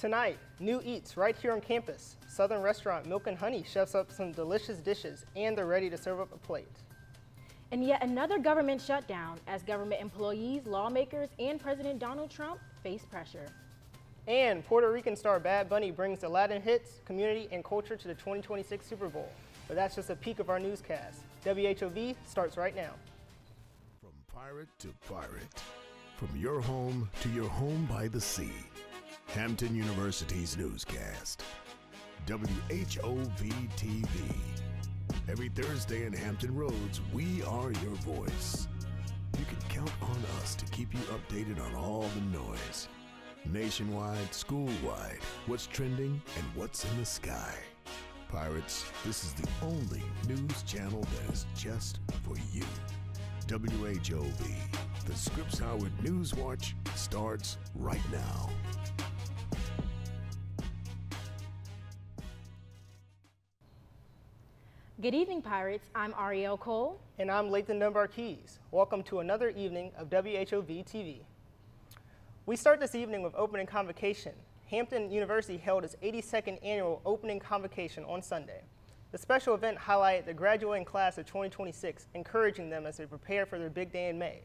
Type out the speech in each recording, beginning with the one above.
Tonight, new eats right here on campus. Southern restaurant Milk and Honey chefs up some delicious dishes and they're ready to serve up a plate. And yet another government shutdown as government employees, lawmakers, and President Donald Trump face pressure. And Puerto Rican star Bad Bunny brings the Latin hits, community, and culture to the 2026 Super Bowl. But that's just a peek of our newscast. WHOV starts right now. From pirate to pirate, from your home to your home by the sea. Hampton University's newscast. WHOV-TV. Every Thursday in Hampton Roads, we are your voice. You can count on us to keep you updated on all the noise. Nationwide, school-wide, what's trending and what's in the sky. Pirates, this is the only news channel that is just for you. WHOV, the Scripps Howard News Watch starts right now. Good evening, Pirates. I'm Ariel Cole. And I'm Lathan Dunbar Keys. Welcome to another evening of WHOV-TV. We start this evening with opening convocation. Hampton University held its 82nd annual opening convocation on Sunday. The special event highlighted the graduating class of 2026, encouraging them as they prepare for their big day in May.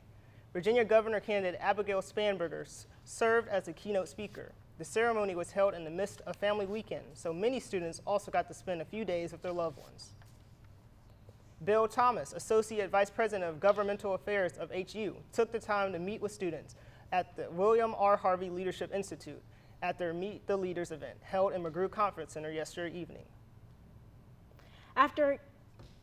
Virginia Governor candidate Abigail Spanberger served as the keynote speaker. The ceremony was held in the midst of family weekend, so many students also got to spend a few days with their loved ones. Bill Thomas, Associate Vice President of Governmental Affairs of HU, took the time to meet with students at the William R. Harvey Leadership Institute at their Meet the Leaders event held in McGrew Conference Center yesterday evening. After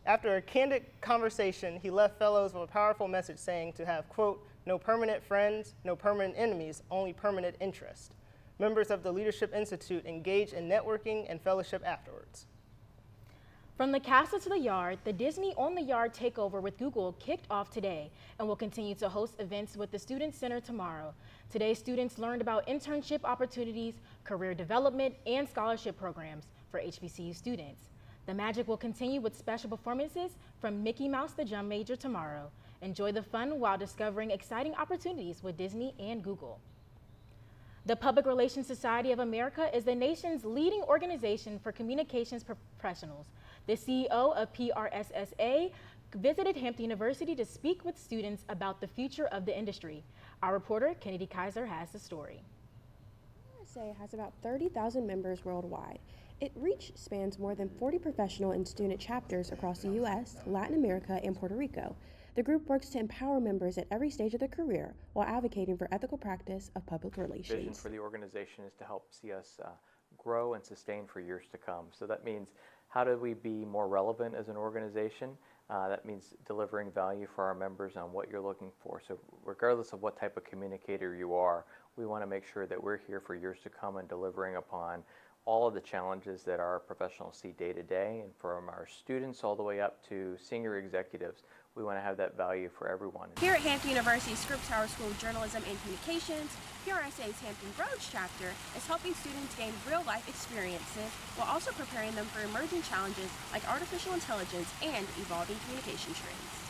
a candid conversation, he left fellows with a powerful message saying to have, quote, no permanent friends, no permanent enemies, only permanent interest. Members of the Leadership Institute engaged in networking and fellowship afterwards. From the castle to the yard, the Disney On the Yard takeover with Google kicked off today and will continue to host events with the Student Center tomorrow. Today, students learned about internship opportunities, career development, and scholarship programs for HBCU students. The magic will continue with special performances from Mickey Mouse the Drum Major tomorrow. Enjoy the fun while discovering exciting opportunities with Disney and Google. The Public Relations Society of America is the nation's leading organization for communications professionals. The CEO of PRSSA visited Hampton University to speak with students about the future of the industry. Our reporter, Kennedy Kaiser, has the story. PRSA has about 30,000 members worldwide. Its reach spans more than 40 professional and student chapters across the U.S., Latin America, and Puerto Rico. The group works to empower members at every stage of their career while advocating for ethical practice of public relations. The vision for the organization is to help see us grow and sustain for years to come. So that means how do we be more relevant as an organization? That means delivering value for our members on what you're looking for. So regardless of what type of communicator you are, we want to make sure that we're here for years to come and delivering upon all of the challenges that our professionals see day to day, and from our students all the way up to senior executives. We want to have that value for everyone. Here at Hampton University Scripps Howard School of Journalism and Communications, PRSA's Hampton Roads chapter is helping students gain real-life experiences while also preparing them for emerging challenges like artificial intelligence and evolving communication trends.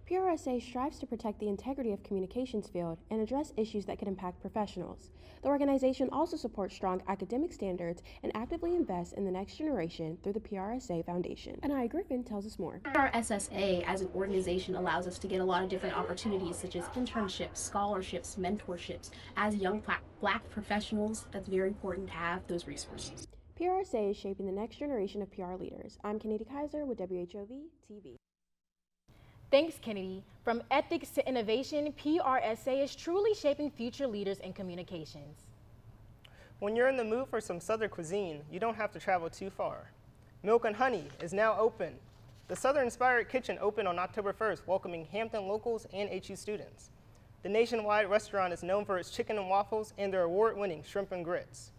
PRSA strives to protect the integrity of communications field and address issues that could impact professionals. The organization also supports strong academic standards and actively invests in the next generation through the PRSA Foundation. Anaya Griffin tells us more. PRSSA as an organization allows us to get a lot of different opportunities such as internships, scholarships, mentorships. As young Black professionals, that's very important to have those resources. PRSA is shaping the next generation of PR leaders. I'm Kennedy Kaiser with WHOV-TV. Thanks, Kennedy. From ethics to innovation, PRSA is truly shaping future leaders in communications. When you're in the mood for some Southern cuisine, you don't have to travel too far. Milk and Honey is now open. The Southern-inspired kitchen opened on October 1st, welcoming Hampton locals and HU students. The nationwide restaurant is known for its chicken and waffles and their award-winning shrimp and grits.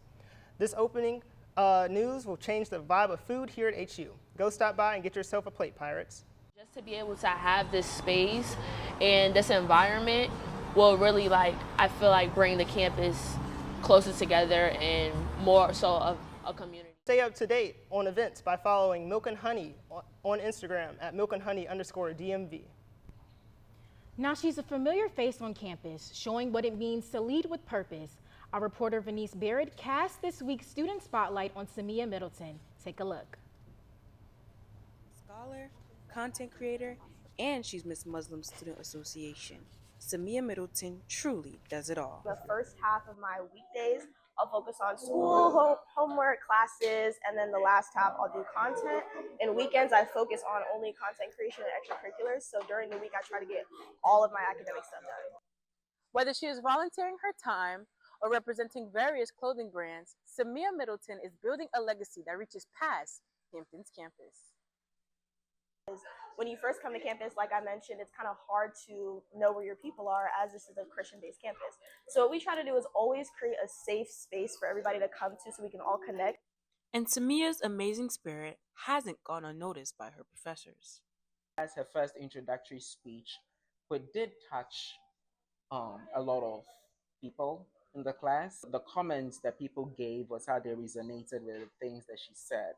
This opening news will change the vibe of food here at HU. Go stop by and get yourself a plate, Pirates. Just to be able to have this space and this environment will really, I feel like, bring the campus closer together and more so of a community. Stay up to date on events by following Milk and Honey on Instagram at milkandhoney_DMV. Now she's a familiar face on campus, showing what it means to lead with purpose. Our reporter Venice Barrett cast this week's student spotlight on Samia Middleton. Take a look. Scholar, content creator, and she's Miss Muslim Student Association. Samia Middleton truly does it all. The first half of my weekdays, I'll focus on school, homework, classes, and then the last half I'll do content. And weekends, I focus on only content creation and extracurriculars. So during the week, I try to get all of my academic stuff done. Whether she is volunteering her time or representing various clothing brands, Samia Middleton is building a legacy that reaches past Hampton's campus. When you first come to campus, like I mentioned, it's kind of hard to know where your people are, as this is a Christian-based campus. So what we try to do is always create a safe space for everybody to come to so we can all connect. And Samia's amazing spirit hasn't gone unnoticed by her professors. As her first introductory speech, but did touch a lot of people in the class. The comments that people gave was how they resonated with the things that she said.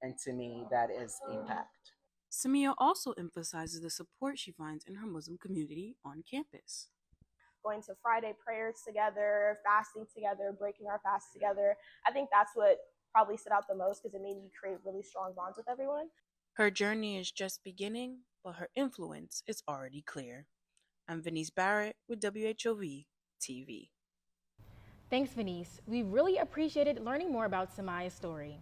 And to me, that is impact. Samia also emphasizes the support she finds in her Muslim community on campus. Going to Friday prayers together, fasting together, breaking our fast together. I think that's what probably stood out the most because it made me create really strong bonds with everyone. Her journey is just beginning, but her influence is already clear. I'm Venice Barrett with WHOV-TV. Thanks, Venice. We really appreciated learning more about Samia's story.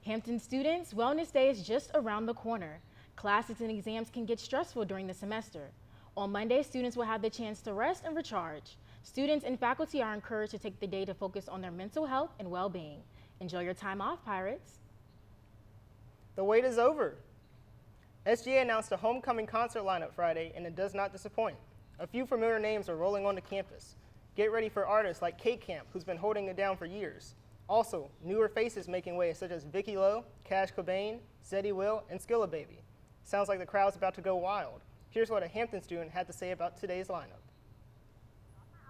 Hampton students, Wellness Day is just around the corner. Classes and exams can get stressful during the semester. On Monday, students will have the chance to rest and recharge. Students and faculty are encouraged to take the day to focus on their mental health and well-being. Enjoy your time off, Pirates. The wait is over. SGA announced a homecoming concert lineup Friday, and it does not disappoint. A few familiar names are rolling onto campus. Get ready for artists like Kate Camp, who's been holding it down for years. Also, newer faces making waves such as Vicky Lowe, Cash Cobain, Zeddy Will, and Skilla Baby. Sounds like the crowd's about to go wild. Here's what a Hampton student had to say about today's lineup.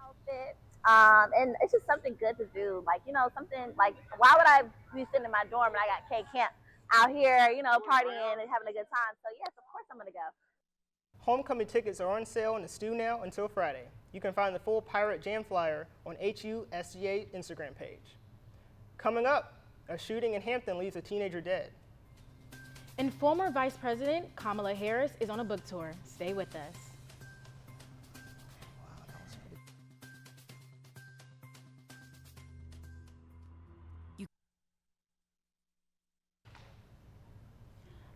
Outfit, and it's just something good to do. Like, you know, something like, why would I be sitting in my dorm and I got K Camp out here, you know, partying and having a good time? So yes, of course I'm gonna go. Homecoming tickets are on sale in the Stew Now until Friday. You can find the full Pirate Jam flyer on HUSGA Instagram page. Coming up, a shooting in Hampton leaves a teenager dead. And former Vice President Kamala Harris is on a book tour. Stay with us.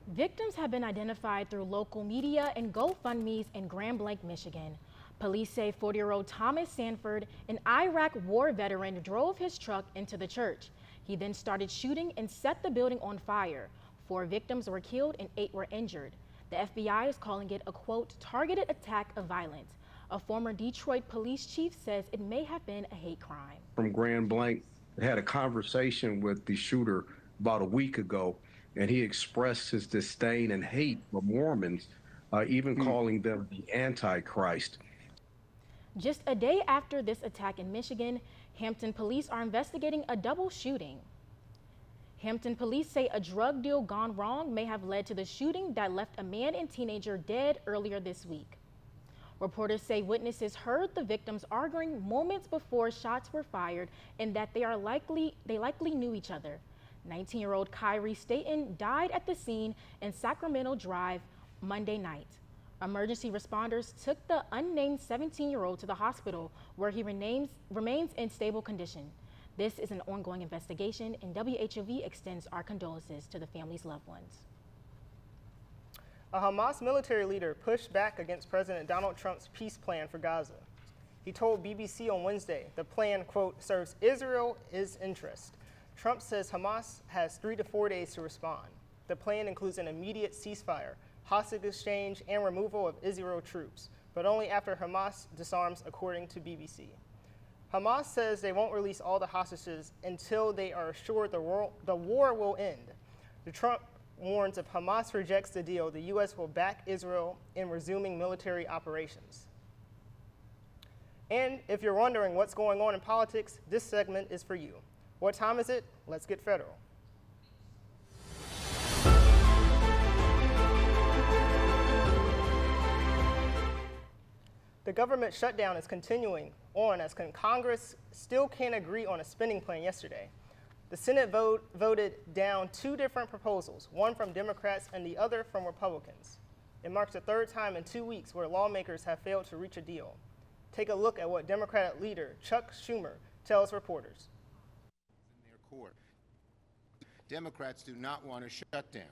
Victims have been identified through local media and GoFundMe's in Grand Blanc, Michigan. Police say 40-year-old Thomas Sanford, an Iraq war veteran, drove his truck into the church. He then started shooting and set the building on fire. 4 victims were killed and 8 were injured. The FBI is calling it a, quote, targeted attack of violence. A former Detroit police chief says it may have been a hate crime. From Grand Blanc, had a conversation with the shooter about a week ago, and he expressed his disdain and hate for Mormons, even calling them the Antichrist. Just a day after this attack in Michigan, Hampton police are investigating a double shooting. Hampton police say a drug deal gone wrong may have led to the shooting that left a man and teenager dead earlier this week. Reporters say witnesses heard the victims arguing moments before shots were fired and that they likely knew each other. 19-year-old Kyrie Staten died at the scene in Sacramento Drive Monday night. Emergency responders took the unnamed 17-year-old to the hospital where he remains in stable condition. This is an ongoing investigation, and WHOV extends our condolences to the family's loved ones. A Hamas military leader pushed back against President Donald Trump's peace plan for Gaza. He told BBC on Wednesday the plan, quote, serves Israel's interest. Trump says Hamas has 3 to 4 days to respond. The plan includes an immediate ceasefire, hostage exchange, and removal of Israel troops, but only after Hamas disarms, according to BBC. Hamas says they won't release all the hostages until they are assured the war will end. Trump warns if Hamas rejects the deal, the U.S. will back Israel in resuming military operations. And if you're wondering what's going on in politics, this segment is for you. What time is it? Let's get federal. The government shutdown is continuing on as Congress still can't agree on a spending plan yesterday. The Senate voted down two different proposals, one from Democrats and the other from Republicans. It marks the third time in 2 weeks where lawmakers have failed to reach a deal. Take a look at what Democratic leader Chuck Schumer tells reporters. In their court. Democrats do not want a shutdown.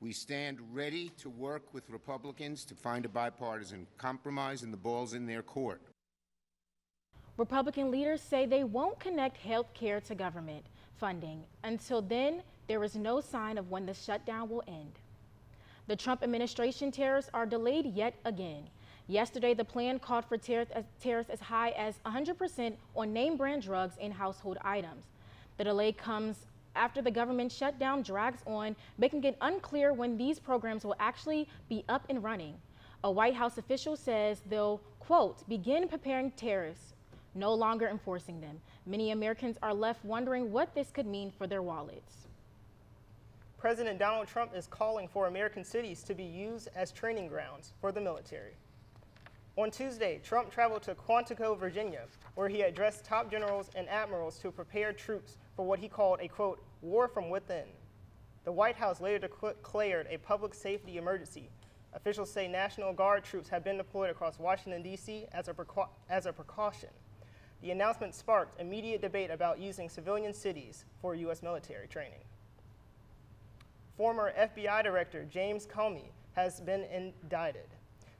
We stand ready to work with Republicans to find a bipartisan compromise, and the ball's in their court. Republican leaders say they won't connect health care to government funding. Until then, there is no sign of when the shutdown will end. The Trump administration tariffs are delayed yet again. Yesterday, the plan called for tariffs as high as 100% on name brand drugs and household items. The delay comes after the government shutdown drags on, making it unclear when these programs will actually be up and running. A White House official says they'll, quote, begin preparing tariffs, no longer enforcing them. Many Americans are left wondering what this could mean for their wallets. President Donald Trump is calling for American cities to be used as training grounds for the military. On Tuesday, Trump traveled to Quantico, Virginia, where he addressed top generals and admirals to prepare troops for what he called a, quote, war from within. The White House later declared a public safety emergency. Officials say National Guard troops have been deployed across Washington, D.C. as a precaution. The announcement sparked immediate debate about using civilian cities for U.S. military training. Former FBI Director James Comey has been indicted.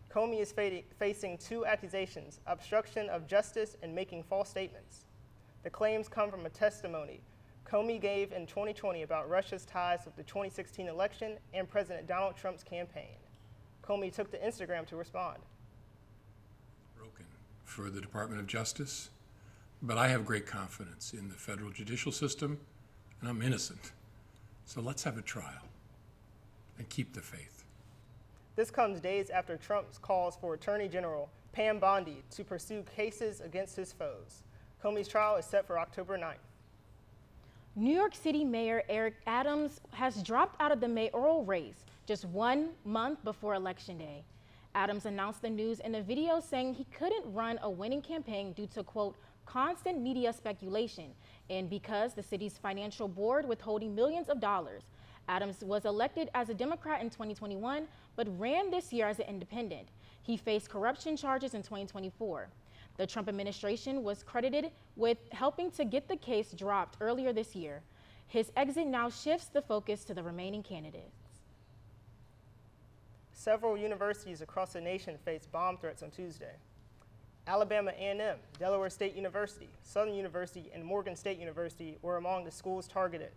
Comey is facing two accusations: obstruction of justice and making false statements. The claims come from a testimony Comey gave in 2020 about Russia's ties with the 2016 election and President Donald Trump's campaign. Comey took to Instagram to respond. Broken for the Department of Justice, but I have great confidence in the federal judicial system, and I'm innocent. So let's have a trial and keep the faith. This comes days after Trump's calls for Attorney General Pam Bondi to pursue cases against his foes. Comey's trial is set for October 9th. New York City Mayor Eric Adams has dropped out of the mayoral race just 1 month before Election Day. Adams announced the news in a video saying he couldn't run a winning campaign due to, quote, constant media speculation and because the city's financial board withholding millions of dollars. Adams was elected as a Democrat in 2021, but ran this year as an independent. He faced corruption charges in 2024. The Trump administration was credited with helping to get the case dropped earlier this year. His exit now shifts the focus to the remaining candidates. Several universities across the nation faced bomb threats on Tuesday. Alabama A&M, Delaware State University, Southern University, and Morgan State University were among the schools targeted.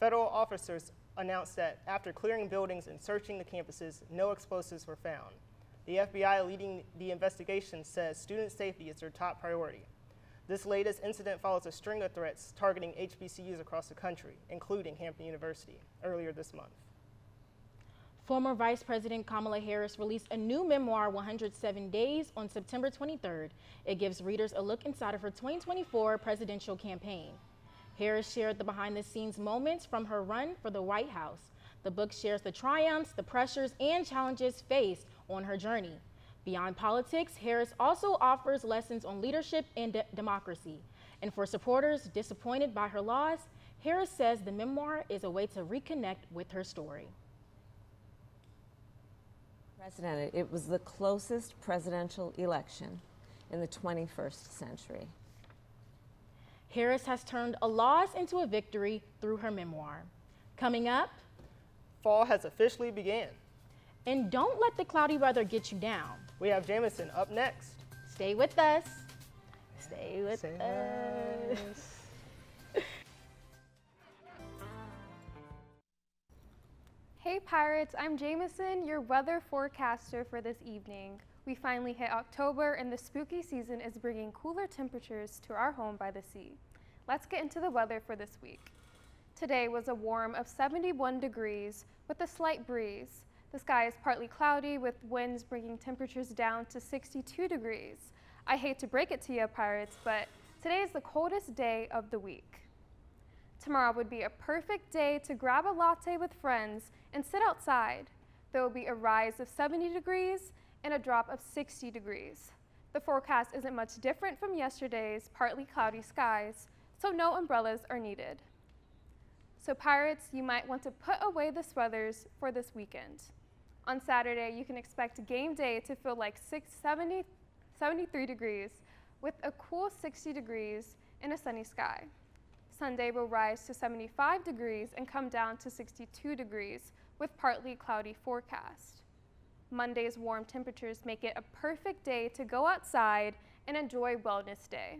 Federal officers announced that after clearing buildings and searching the campuses, no explosives were found. The FBI leading the investigation says student safety is their top priority. This latest incident follows a string of threats targeting HBCUs across the country, including Hampton University, earlier this month. Former Vice President Kamala Harris released a new memoir, 107 Days, on September 23rd. It gives readers a look inside of her 2024 presidential campaign. Harris shared the behind-the-scenes moments from her run for the White House. The book shares the triumphs, the pressures, and challenges faced on her journey. Beyond politics, Harris also offers lessons on leadership and democracy. And for supporters disappointed by her loss, Harris says the memoir is a way to reconnect with her story. President, it was the closest presidential election in the 21st century. Harris has turned a loss into a victory through her memoir. Coming up, fall has officially begun. And don't let the cloudy weather get you down. We have Jameson up next. Stay with us. Stay with us. Hey Pirates, I'm Jameson, your weather forecaster for this evening. We finally hit October and the spooky season is bringing cooler temperatures to our home by the sea. Let's get into the weather for this week. Today was a warm of 71 degrees with a slight breeze. The sky is partly cloudy with winds bringing temperatures down to 62 degrees. I hate to break it to you, Pirates, but today is the coldest day of the week. Tomorrow would be a perfect day to grab a latte with friends and sit outside. There will be a rise of 70 degrees and a drop of 60 degrees. The forecast isn't much different from yesterday's partly cloudy skies, so no umbrellas are needed. So Pirates, you might want to put away the sweaters for this weekend. On Saturday, you can expect game day to feel like 73 degrees with a cool 60 degrees in a sunny sky. Sunday will rise to 75 degrees and come down to 62 degrees with partly cloudy forecast. Monday's warm temperatures make it a perfect day to go outside and enjoy Wellness Day.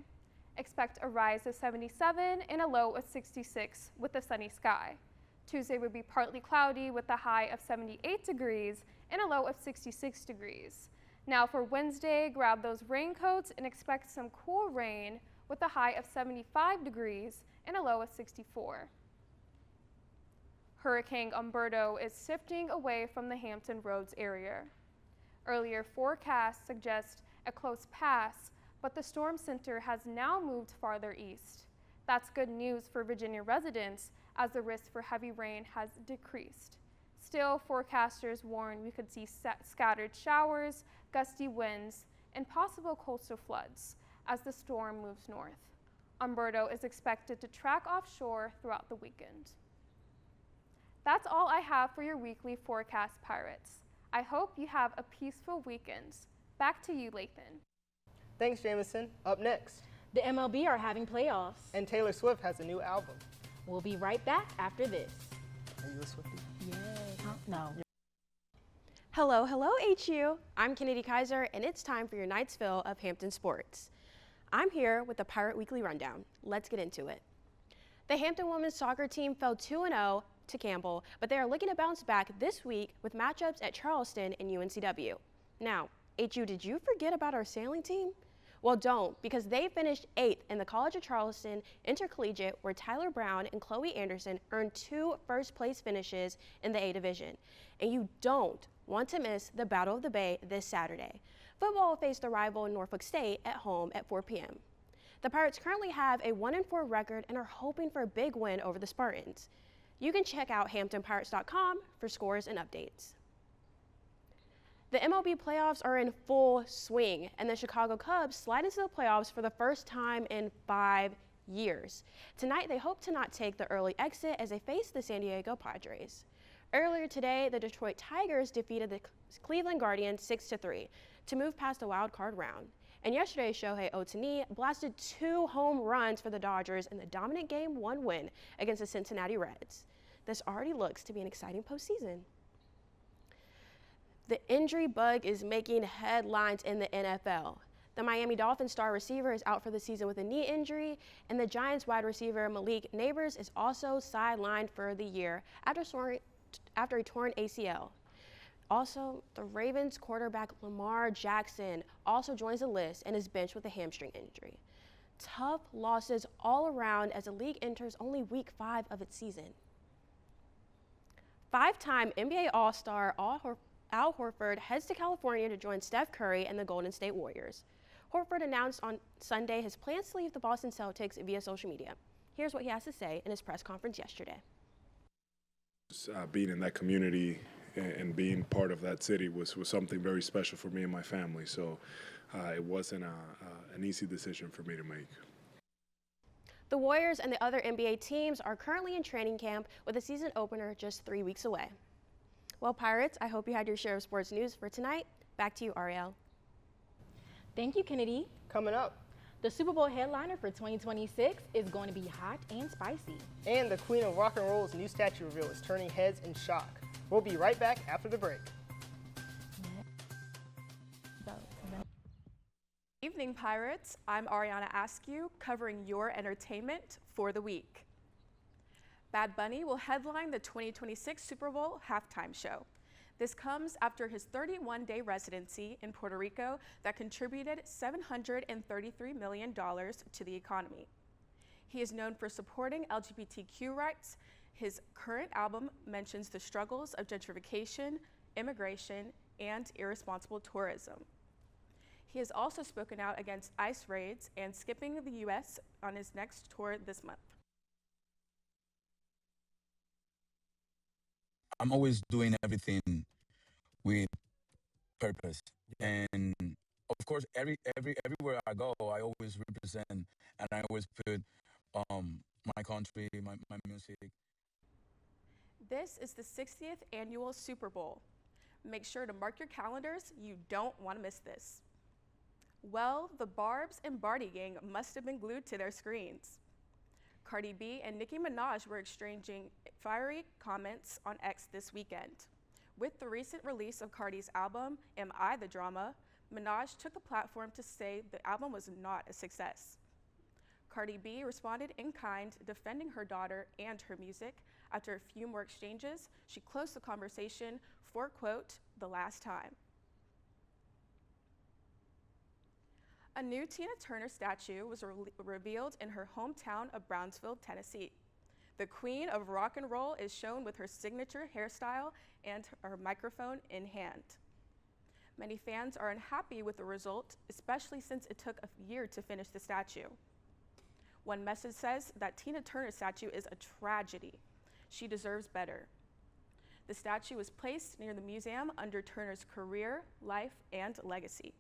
Expect a rise of 77 and a low of 66 with a sunny sky. Tuesday will be partly cloudy with a high of 78 degrees and a low of 66 degrees. Now for Wednesday, grab those raincoats and expect some cool rain with a high of 75 degrees and a low of 64. Hurricane Umberto is shifting away from the Hampton Roads area. Earlier forecasts suggest a close pass, but the storm center has now moved farther east. That's good news for Virginia residents as the risk for heavy rain has decreased. Still, forecasters warn we could see scattered showers, gusty winds, and possible coastal floods as the storm moves north. Umberto is expected to track offshore throughout the weekend. That's all I have for your weekly forecast, Pirates. I hope you have a peaceful weekend. Back to you, Lathan. Thanks, Jameson. Up next, The MLB are having playoffs. and Taylor Swift has a new album. We'll be right back after this. Are you a Swiftie? Yay. Huh? No. Hello, hello, HU. I'm Kennedy Kaiser, and it's time for your night's fill of Hampton Sports. I'm here with the Pirate Weekly Rundown. Let's get into it. The Hampton women's soccer team fell 2-0 to Campbell, but they are looking to bounce back this week with matchups at Charleston and UNCW. Now, HU, did you forget about our sailing team? Well, don't, because they finished 8th in the College of Charleston Intercollegiate, where Tyler Brown and Chloe Anderson earned 2 first-place finishes in the A Division. And you don't want to miss the Battle of the Bay this Saturday. Football will face the rival Norfolk State at home at 4 p.m. The Pirates currently have a 1-4 record and are hoping for a big win over the Spartans. You can check out HamptonPirates.com for scores and updates. The MLB playoffs are in full swing, and the Chicago Cubs slide into the playoffs for the first time in 5 years. Tonight, they hope to not take the early exit as they face the San Diego Padres. Earlier today, the Detroit Tigers defeated the Cleveland Guardians 6-3 to move past the wild card round. And yesterday, Shohei Ohtani blasted 2 home runs for the Dodgers in the dominant Game 1 win against the Cincinnati Reds. This already looks to be an exciting postseason. The injury bug is making headlines in the NFL. The Miami Dolphins star receiver is out for the season with a knee injury, and the Giants wide receiver Malik Neighbors is also sidelined for the year after a torn ACL. Also, the Ravens quarterback Lamar Jackson also joins the list and is benched with a hamstring injury. Tough losses all around as the league enters only week 5 of its season. 5-time NBA All-Star Al Horford heads to California to join Steph Curry and the Golden State Warriors. Horford announced on Sunday his plans to leave the Boston Celtics via social media. Here's what he has to say in his press conference yesterday. Being in that community and being part of that city was something very special for me and my family. So it wasn't an easy decision for me to make. The Warriors and the other NBA teams are currently in training camp with a season opener just 3 weeks away. Well, Pirates, I hope you had your share of sports news for tonight. Back to you, Ariel. Thank you, Kennedy. Coming up, the Super Bowl headliner for 2026 is going to be hot and spicy. And the Queen of Rock and Roll's new statue reveal is turning heads in shock. We'll be right back after the break. Evening, Pirates. I'm Ariana Askew, covering your entertainment for the week. Bad Bunny will headline the 2026 Super Bowl halftime show. This comes after his 31-day residency in Puerto Rico that contributed $733 million to the economy. He is known for supporting LGBTQ rights. His current album mentions the struggles of gentrification, immigration, and irresponsible tourism. He has also spoken out against ICE raids and skipping the U.S. on his next tour this month. I'm always doing everything with purpose, and of course, everywhere I go, I always represent and I always put my country, my music. This is the 60th annual Super Bowl. Make sure to mark your calendars. You don't want to miss this. Well, the Barbs and Barty gang must have been glued to their screens. Cardi B and Nicki Minaj were exchanging fiery comments on X this weekend. With the recent release of Cardi's album, Am I the Drama?, Minaj took the platform to say the album was not a success. Cardi B responded in kind, defending her daughter and her music. After a few more exchanges, she closed the conversation for, quote, the last time. A new Tina Turner statue was revealed in her hometown of Brownsville, Tennessee. The queen of rock and roll is shown with her signature hairstyle and her microphone in hand. Many fans are unhappy with the result, especially since it took a year to finish the statue. One message says that Tina Turner's statue is a tragedy. She deserves better. The statue was placed near the museum under Turner's career, life, and legacy.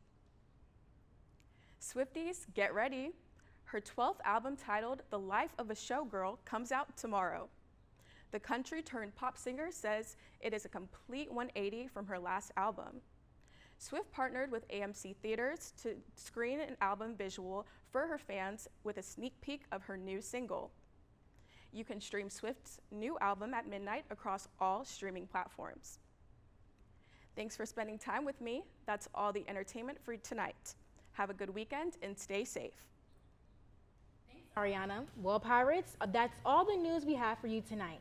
Swifties, get ready. Her 12th album, titled The Life of a Showgirl, comes out tomorrow. The country-turned-pop singer says it is a complete 180 from her last album. Swift partnered with AMC Theaters to screen an album visual for her fans with a sneak peek of her new single. You can stream Swift's new album at midnight across all streaming platforms. Thanks for spending time with me. That's all the entertainment for tonight. Have a good weekend and stay safe. Thanks, Ariana. Well, Pirates, that's all the news we have for you tonight.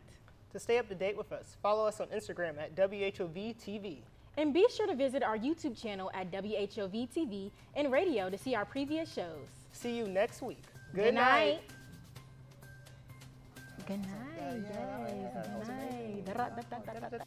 To stay up to date with us, follow us on Instagram at WHOV-TV. And be sure to visit our YouTube channel at WHOV-TV and radio to see our previous shows. See you next week. Good night. Good night. Good night.